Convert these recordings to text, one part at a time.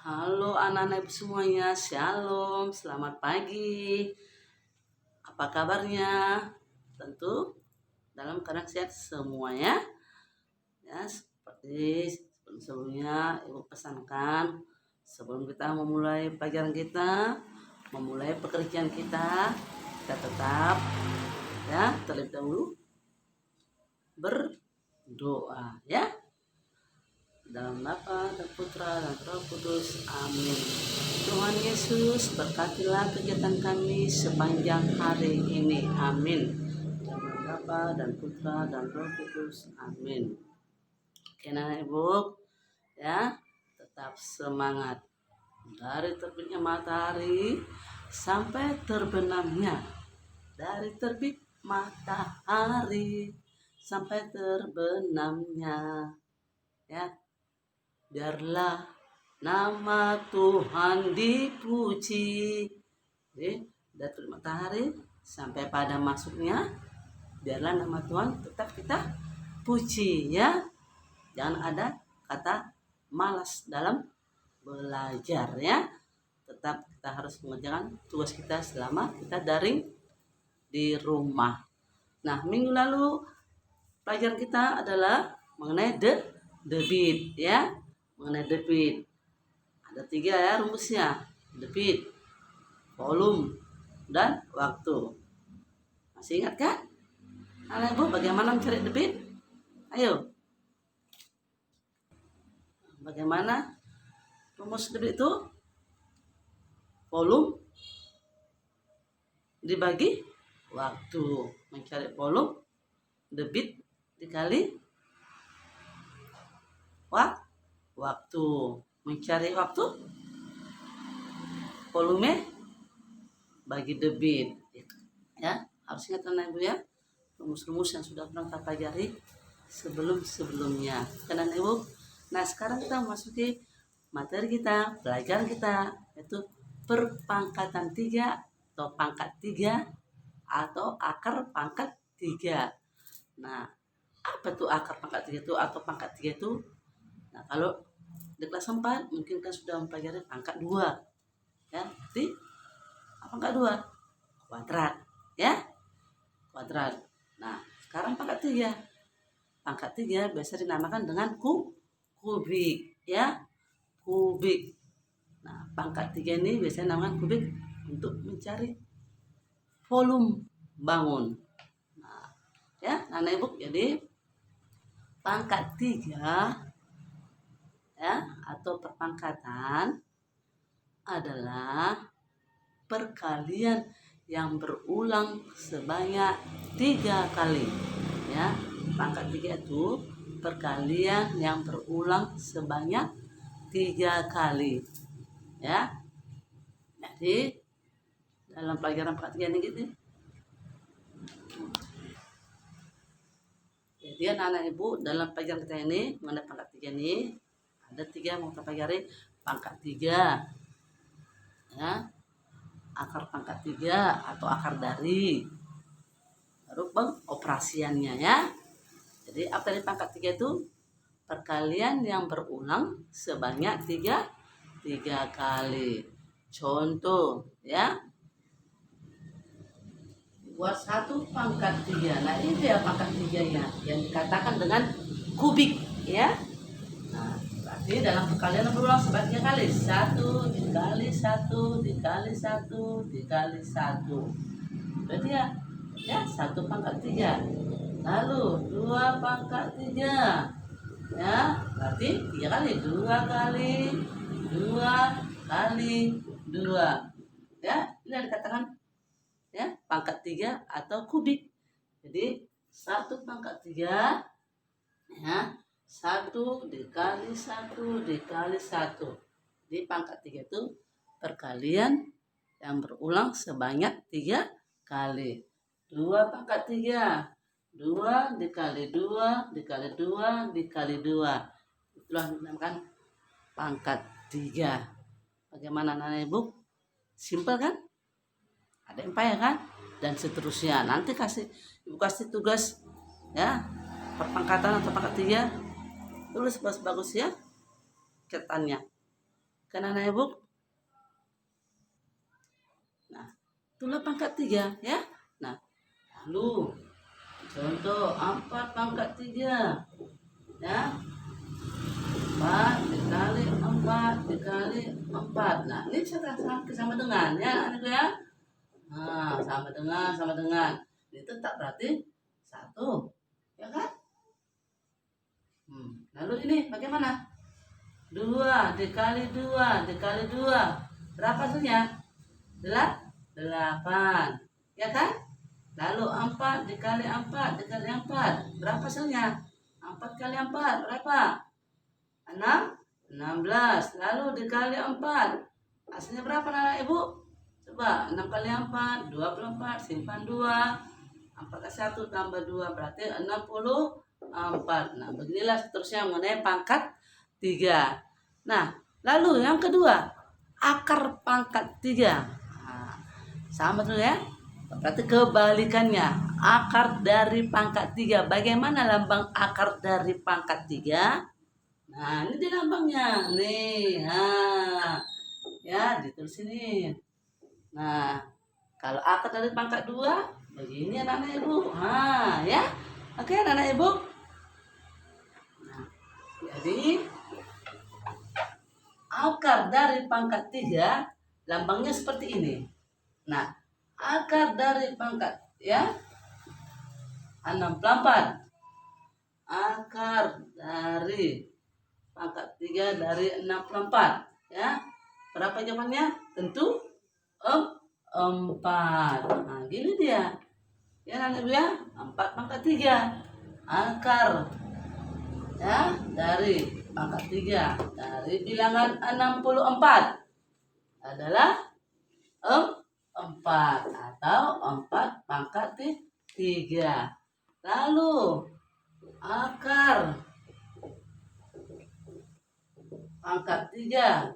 Halo anak-anak ibu semuanya, shalom, selamat pagi. Apa kabarnya? Tentu dalam keadaan sehat semuanya. Ya, seperti sebelumnya ibu pesankan, sebelum kita memulai pelajaran kita, memulai pekerjaan kita tetap terlebih dahulu berdoa ya. Dalam Bapa dan Putra dan Roh Kudus. Amin. Tuhan Yesus, berkatilah kegiatan kami sepanjang hari ini. Amin. Dalam Bapa dan Putra dan Roh Kudus. Amin. Oke, anak ibu, ya, tetap semangat. Dari terbitnya matahari sampai terbenamnya. Dari terbit matahari sampai terbenamnya. Ya, biarlah nama Tuhan dipuji. Jadi dari matahari sampai pada masuknya, biarlah nama Tuhan tetap kita puji ya. Jangan ada kata malas dalam belajar ya. Tetap kita harus mengerjakan tugas kita selama kita daring di rumah. Nah, minggu lalu pelajaran kita adalah mengenai debit ya. Mengenai debit ada 3 ya rumusnya: debit, volume, dan waktu. Masih ingat kan? Anak ibu, bagaimana mencari debit? Ayo, bagaimana rumus debit itu? Volume dibagi waktu. Mencari volume, debit dikali waktu. Mencari waktu, volume bagi debit ya. Harus ingat anak ibu ya, rumus-rumus yang sudah pernah kita pelajari sebelumnya kan anak ibu. Nah, sekarang kita memasuki materi kita, pelajaran kita, yaitu perpangkatan 3 atau pangkat 3 atau akar pangkat 3. Nah, apa tuh akar pangkat 3 itu atau pangkat 3 itu? Nah, kalau di kelas 4 mungkin kan sudah mempelajari pangkat 2 ya. Jadi pangkat 2 kuadrat ya, kuadrat. Nah, sekarang pangkat 3. Pangkat 3 biasa dinamakan dengan kubik ya, kubik. Nah, pangkat 3 ini biasanya dinamakan kubik untuk mencari volume bangun. Nah, ya, anak ibu, jadi pangkat 3 ya atau perpangkatan adalah perkalian yang berulang sebanyak 3 kali ya. Pangkat 3 itu perkalian yang berulang sebanyak 3 kali ya. Jadi dalam pelajaran pangkat 3 ini gitu. Jadi anak-anak ibu, dalam pelajaran kita ini mengenai pangkat 3 ini ada 3 yang mau kita pelajari. Pangkat 3 ya, akar pangkat 3 atau akar dari, baru pengoperasiannya ya. Jadi apa dari pangkat 3 itu? Perkalian yang berulang sebanyak 3 kali. Contoh ya, buat 1 pangkat 3. Nah, ini dia pangkat 3-nya yang dikatakan dengan kubik ya. Nah, berarti dalam perkalian berulang sebanyak 3 kali. 1 dikali 1 dikali 1 dikali 1. Berarti ya 1 pangkat 3. Lalu 2 pangkat 3. Ya, berarti 3 kali. 2 kali 2 kali 2. Ya, ini dikatakan ya pangkat 3 atau kubik. Jadi 1 pangkat 3 ya, 1 dikali 1 dikali 1. Di pangkat 3 itu perkalian yang berulang sebanyak 3 kali. 2 pangkat 3, 2 dikali 2 dikali 2 dikali 2. Itulah dinamakan pangkat 3. Bagaimana anak ibu? Simpel kan? Ada yang payah kan? Dan seterusnya. Nanti ibu kasih tugas ya, perpangkatan atau pangkat 3. Tulis bagus-bagus ya catatannya. Kan anak ibu? Nah, itulah pangkat 3 ya. Nah, lalu contoh 4 pangkat 3 ya. 4 dikali 4 dikali 4. Nah, ini sama dengan ya anak ya. Nah, sama dengan. Ini tetap berarti 1. Ya kan? Lalu ini bagaimana? 2 dikali 2 dikali 2. Berapa hasilnya? 8. Ya kan? Lalu 4 dikali 4 dikali 4. Berapa hasilnya? 4 kali 4 berapa? 16. Lalu dikali 4. Hasilnya berapa anak ibu? Coba 6 kali 4 24. Simpan 2. 4 kali 1 tambah 2 berarti 64. Nah, beginilah seterusnya mengenai pangkat 3. Nah, lalu yang kedua, akar pangkat 3. Nah, sama dulu ya. Berarti kebalikannya, akar dari pangkat 3. Bagaimana lambang akar dari pangkat 3? Nah, ini di lambangnya. Nih, ya, ditulis ini. Nah, kalau akar dari pangkat 2, begini anak-anak ibu. Ya. Oke, anak-anak ibu. Nah, jadi akar dari pangkat 3 lambangnya seperti ini. Nah, akar dari pangkat 64. Akar dari pangkat 3 dari 64 ya. Berapa jawabannya? Tentu 4. Nah, gini dia. Ya nanti ya, 4 pangkat 3. Akar ya dari pangkat 3 dari bilangan 64 adalah 4 atau 4 pangkat 3. Lalu akar pangkat 3.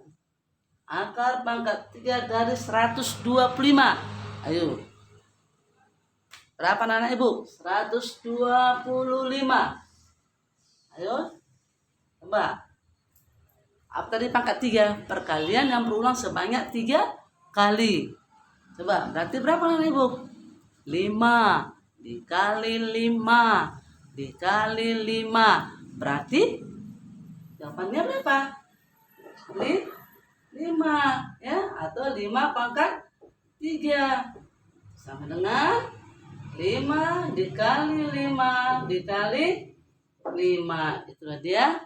Akar pangkat 3 dari 125. Ayo. Berapa anak ibu? 125. Ayo. Coba. Apa tadi pangkat 3? Perkalian yang berulang sebanyak 3 kali. Coba, berarti berapa anak ibu? 5 dikali 5 dikali 5. Berarti jawabannya berapa? 5 ya, atau 5 pangkat 3 sama dengan 5 dikali 5 dikali 5. Itulah dia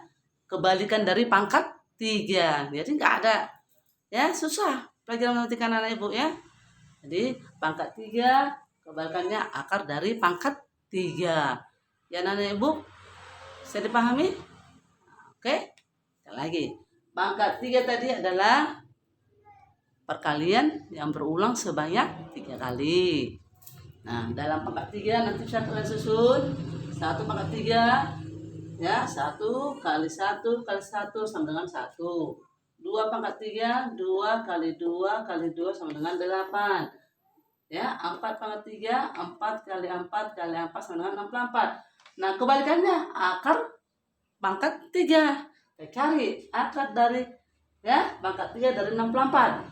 kebalikan dari pangkat 3. Jadi nggak ada ya, susah pelajaran matematika anak ibu ya. Jadi pangkat 3 kebalikannya akar dari pangkat 3. Ya anak ibu, bisa dipahami? Oke, sekali lagi. Pangkat 3 tadi adalah perkalian yang berulang sebanyak 3 kali. Nah, dalam pangkat 3 nanti bisa kalian susun 1 pangkat 3 ya, 1 kali 1 kali 1 sama dengan 1. 2 pangkat 3, 2 kali 2 kali 2 sama dengan 8. Ya, 4 pangkat 3, 4 kali 4 kali 4 sama dengan 64. Nah, kebalikannya akar pangkat 3. Kita cari akar dari ya, pangkat 3 dari 64.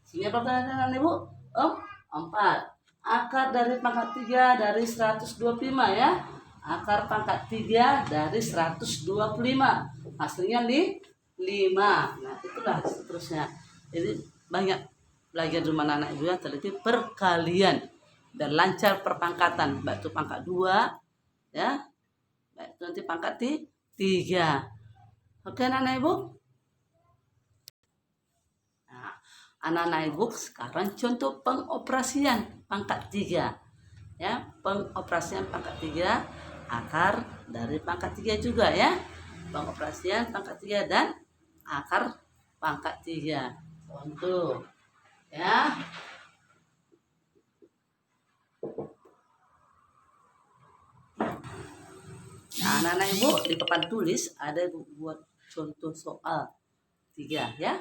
Sehingga pertanyaan Ibu, 4. Akar dari pangkat 3 dari 125 ya. Akar pangkat 3 dari 125. Hasilnya 5. Nah, itulah seterusnya. Jadi banyak belajar di rumah anak ibu ya, teliti perkalian dan lancar perpangkatan, baik itu pangkat 2 ya, baik itu nanti pangkat 3. Oke anak ibu. Nah, anak ibu sekarang contoh pengoperasian pangkat 3 ya, pengoperasian pangkat 3 akar dari pangkat 3 juga ya, pengoperasian pangkat 3 dan akar pangkat 3. Contoh ya, nah anak-anak ibu di papan tulis ada buat contoh soal 3 ya.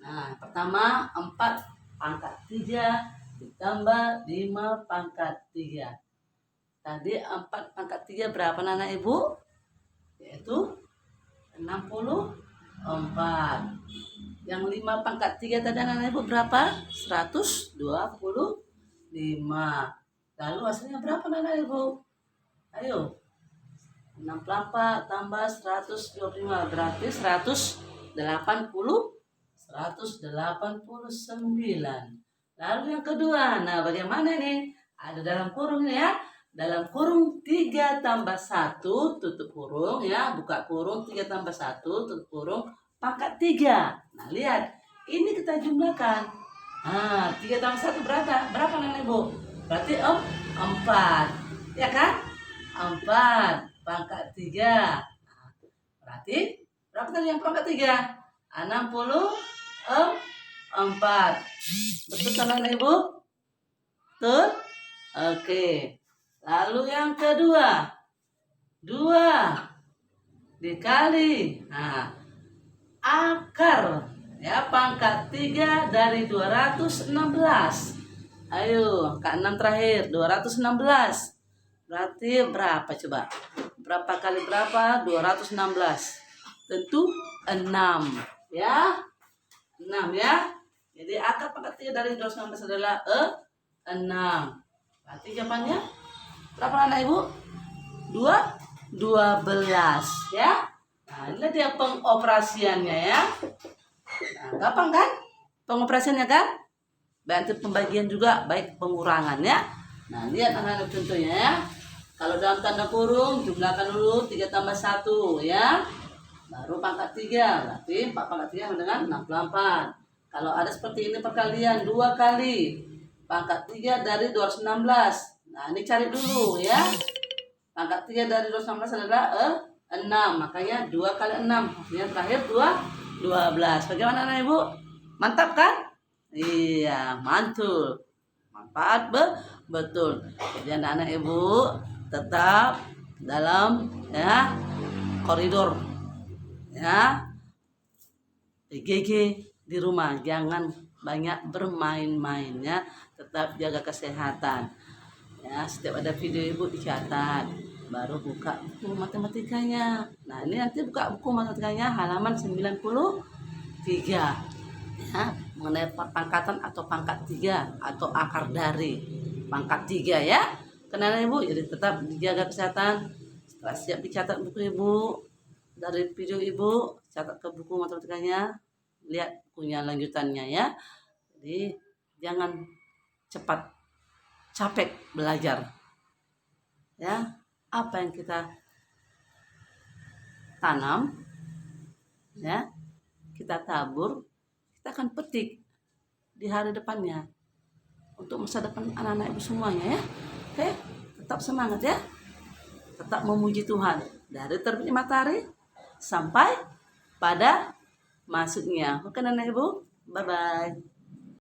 Nah, pertama 4 pangkat 3 ditambah 5 pangkat 3. Tadi 4 pangkat 3 berapa anak ibu? Yaitu 64. Yang 5 pangkat 3 tadi anak ibu berapa? 125. Lalu hasilnya berapa anak ibu? Ayo. 64 tambah 125 berarti 189. Lalu yang kedua, nah bagaimana ini? Ada dalam kurung ini ya. Dalam kurung 3 tambah 1 tutup kurung ya, buka kurung 3 tambah 1 tutup kurung pangkat 3. Nah, lihat. Ini kita jumlahkan. Nah, 3 tambah 1 berapa? Berapa Nenek Bu? Berarti 4. Ya kan? 4 pangkat 3. Nah, berarti berapa tadi yang pangkat 3? 64. Betul kan Nenek Bu? Betul? Oke. Lalu yang kedua. 2 dikali. Nah, akar ya pangkat 3 dari 216. Ayo, angka 6 terakhir, 216. Berarti berapa coba? Berapa kali berapa? 216. Tentu 6, ya. 6 ya. Jadi akar pangkat 3 dari 216 adalah 6. Berarti jawabannya berapa anak ibu? 12 ya. Nah, ini dia pengoperasiannya ya. Nah, gampang kan? Pengoperasiannya kan? Bantu pembagian juga, baik pengurangan ya. Nah, lihat anak-anak contohnya ya. Kalau dalam tanda kurung, jumlahkan dulu 3 tambah 1 ya. Baru pangkat 3, berarti 4 pangkat 3 dengan 64. Kalau ada seperti ini perkalian 2 kali pangkat 3 dari 216. Nah, ini cari dulu ya. Pangkat 3 dari 216 adalah 6. Makanya 2 kali 6. Hasilnya terakhir 12. Bagaimana anak ibu? Mantap kan? Iya, mantul. Manfaat betul. Jadi anak-anak ibu tetap dalam ya koridor ya PGG di rumah. Jangan banyak bermain-main ya. Tetap jaga kesehatan. Ya, setiap ada video ibu dicatat. Baru buka buku matematikanya. Nah, ini nanti buka buku matematikanya halaman 93. Ya, mengenai pangkatan atau pangkat 3 atau akar dari pangkat 3 ya. Kenal ibu, jadi tetap dijaga kesehatan. Setelah siap dicatat buku ibu, dari video ibu catat ke buku matematikanya, lihat bukunya lanjutannya ya. Jadi jangan cepat capek belajar ya. Apa yang kita tanam ya, kita tabur, kita akan petik di hari depannya untuk masa depan anak-anak ibu semuanya ya. Oke, tetap semangat ya, tetap memuji Tuhan dari terbitnya matahari sampai pada masuknya. Oke anak ibu, bye bye.